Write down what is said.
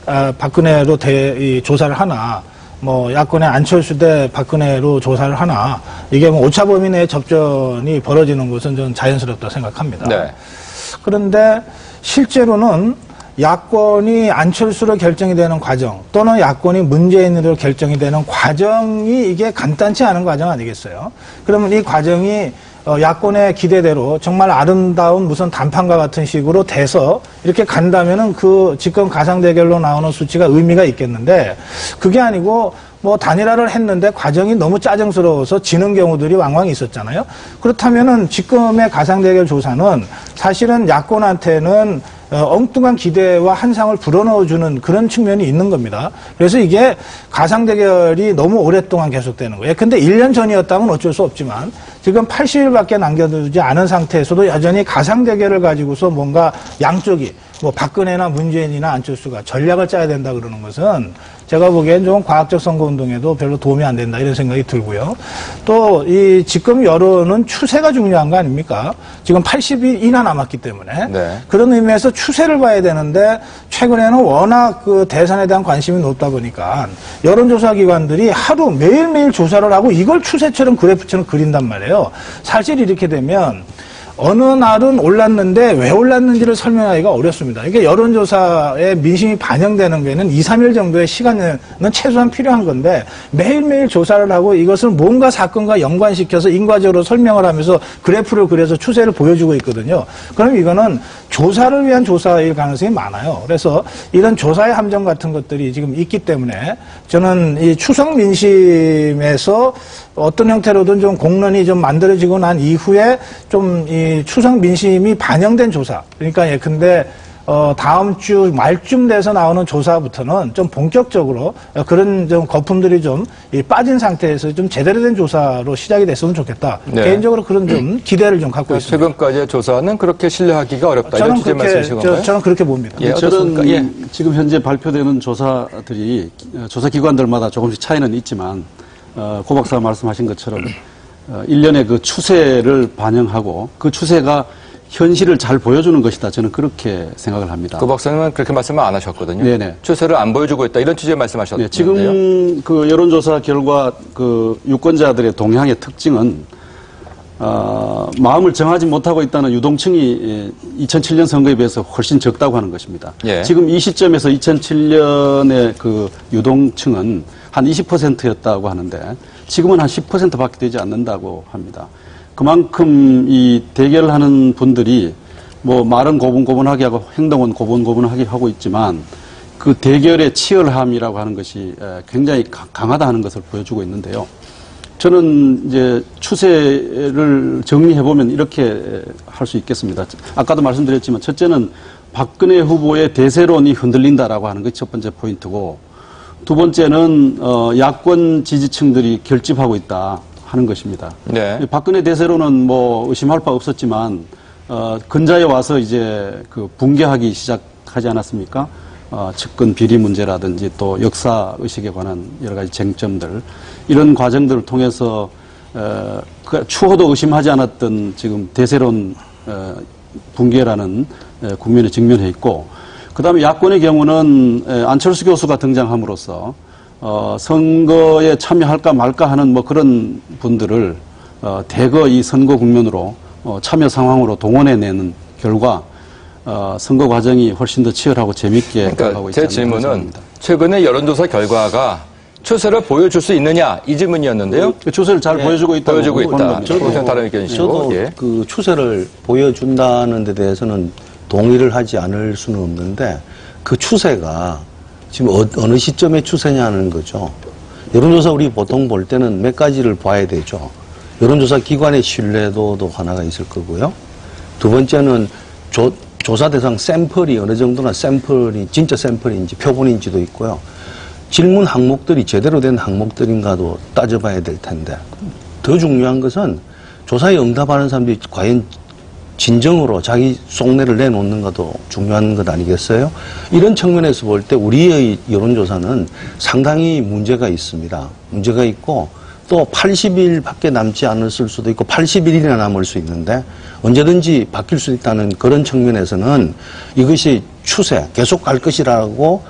박근혜로 조사를 하나, 뭐 야권의 안철수 대 박근혜로 조사를 하나, 이게 뭐 오차 범위 내의 접전이 벌어지는 것은 좀 자연스럽다고 생각합니다. 네. 그런데 실제로는 야권이 안철수로 결정이 되는 과정, 또는 야권이 문재인으로 결정이 되는 과정이 이게 간단치 않은 과정 아니겠어요? 그러면 이 과정이 야권의 기대대로 정말 아름다운 무슨 단판과 같은 식으로 돼서 이렇게 간다면은 그 지금 가상 대결로 나오는 수치가 의미가 있겠는데, 그게 아니고 뭐 단일화를 했는데 과정이 너무 짜증스러워서 지는 경우들이 왕왕 있었잖아요. 그렇다면은 지금의 가상 대결 조사는 사실은 야권한테는 엉뚱한 기대와 환상을 불어넣어주는 그런 측면이 있는 겁니다. 그래서 이게 가상대결이 너무 오랫동안 계속되는 거예요. 근데 1년 전이었다면 어쩔 수 없지만 지금 80일밖에 남겨두지 않은 상태에서도 여전히 가상대결을 가지고서 뭔가 양쪽이 뭐 박근혜나 문재인이나 안철수가 전략을 짜야 된다 그러는 것은 제가 보기엔 좀 과학적 선거운동에도 별로 도움이 안 된다 이런 생각이 들고요. 또 이 지금 여론은 추세가 중요한 거 아닙니까? 지금 80일이나 남았기 때문에 네. 그런 의미에서 추세를 봐야 되는데 최근에는 워낙 그 대선에 대한 관심이 높다 보니까 여론조사 기관들이 하루 매일매일 조사를 하고 이걸 추세처럼 그래프처럼 그린단 말이에요. 사실 이렇게 되면 어느 날은 올랐는데 왜 올랐는지를 설명하기가 어렵습니다. 이게 여론조사에 민심이 반영되는 데는 2, 3일 정도의 시간은 최소한 필요한 건데 매일매일 조사를 하고 이것을 뭔가 사건과 연관시켜서 인과적으로 설명을 하면서 그래프를 그려서 추세를 보여주고 있거든요. 그럼 이거는 조사를 위한 조사일 가능성이 많아요. 그래서 이런 조사의 함정 같은 것들이 지금 있기 때문에 저는 이 추석 민심에서 어떤 형태로든 좀 공론이 좀 만들어지고 난 이후에 좀 이 추석 민심이 반영된 조사. 그러니까 예컨대 다음 주 말쯤 돼서 나오는 조사부터는 좀 본격적으로 그런 좀 거품들이 좀 빠진 상태에서 좀 제대로 된 조사로 시작이 됐으면 좋겠다. 네. 개인적으로 그런 좀 기대를 좀 갖고 있습니다. 최근까지의 조사는 그렇게 신뢰하기가 어렵다. 저는 이런 말씀이신가요? 저는 그렇게 봅니다. 예, 저는 지금 현재 발표되는 조사들이 조사 기관들마다 조금씩 차이는 있지만 고 박사가 말씀하신 것처럼 일련의 그 추세를 반영하고 그 추세가 현실을 잘 보여주는 것이다. 저는 그렇게 생각을 합니다. 고 박사님은 그렇게 말씀을 안 하셨거든요. 네네. 추세를 안 보여주고 있다. 이런 취지의 말씀하셨는데요. 네, 지금 그 여론조사 결과 그 유권자들의 동향의 특징은 마음을 정하지 못하고 있다는 유동층이 2007년 선거에 비해서 훨씬 적다고 하는 것입니다. 예. 지금 이 시점에서 2007년의 그 유동층은 한 20%였다고 하는데 지금은 한 10%밖에 되지 않는다고 합니다. 그만큼 이 대결을 하는 분들이 뭐 말은 고분고분하게 하고 행동은 고분고분하게 하고 있지만 그 대결의 치열함이라고 하는 것이 굉장히 강하다 하는 것을 보여주고 있는데요. 저는 이제 추세를 정리해보면 이렇게 할 수 있겠습니다. 아까도 말씀드렸지만 첫째는 박근혜 후보의 대세론이 흔들린다라고 하는 것이 첫 번째 포인트고 두 번째는 야권 지지층들이 결집하고 있다 하는 것입니다. 네. 박근혜 대세론은 뭐 의심할 바 없었지만 근자에 와서 이제 그 붕괴하기 시작하지 않았습니까? 측근 비리 문제라든지 또 역사 의식에 관한 여러 가지 쟁점들 이런 과정들을 통해서 추호도 의심하지 않았던 지금 대세론 붕괴라는 국면에 직면해 있고 그다음에 야권의 경우는 안철수 교수가 등장함으로써 선거에 참여할까 말까 하는 뭐 그런 분들을 대거 이 선거 국면으로 참여 상황으로 동원해내는 결과 선거 과정이 훨씬 더 치열하고 재밌게 가고 있다는 제 질문은 최근의 여론조사 결과가 추세를 보여줄 수 있느냐 이 질문이었는데요. 추세를 잘 보여주고 있다고 보여주고 있다. 저도 다른 의견이시고. 저도 그 추세를 보여준다는 데 대해서는 동의를 하지 않을 수는 없는데 그 추세가 지금 어느 시점의 추세냐는 거죠. 여론조사 우리 보통 볼 때는 몇 가지를 봐야 되죠. 여론조사 기관의 신뢰도도 하나가 있을 거고요. 두 번째는 조사 대상 샘플이 어느 정도나 샘플이 진짜 샘플인지 표본인지도 있고요. 질문 항목들이 제대로 된 항목들인가도 따져봐야 될 텐데 더 중요한 것은 조사에 응답하는 사람들이 과연 진정으로 자기 속내를 내놓는 것도 중요한 것 아니겠어요? 이런 측면에서 볼 때 우리의 여론조사는 상당히 문제가 있습니다. 문제가 있고 또 80일밖에 남지 않았을 수도 있고 80일이나 남을 수 있는데 언제든지 바뀔 수 있다는 그런 측면에서는 이것이 추세, 계속 갈 것이라고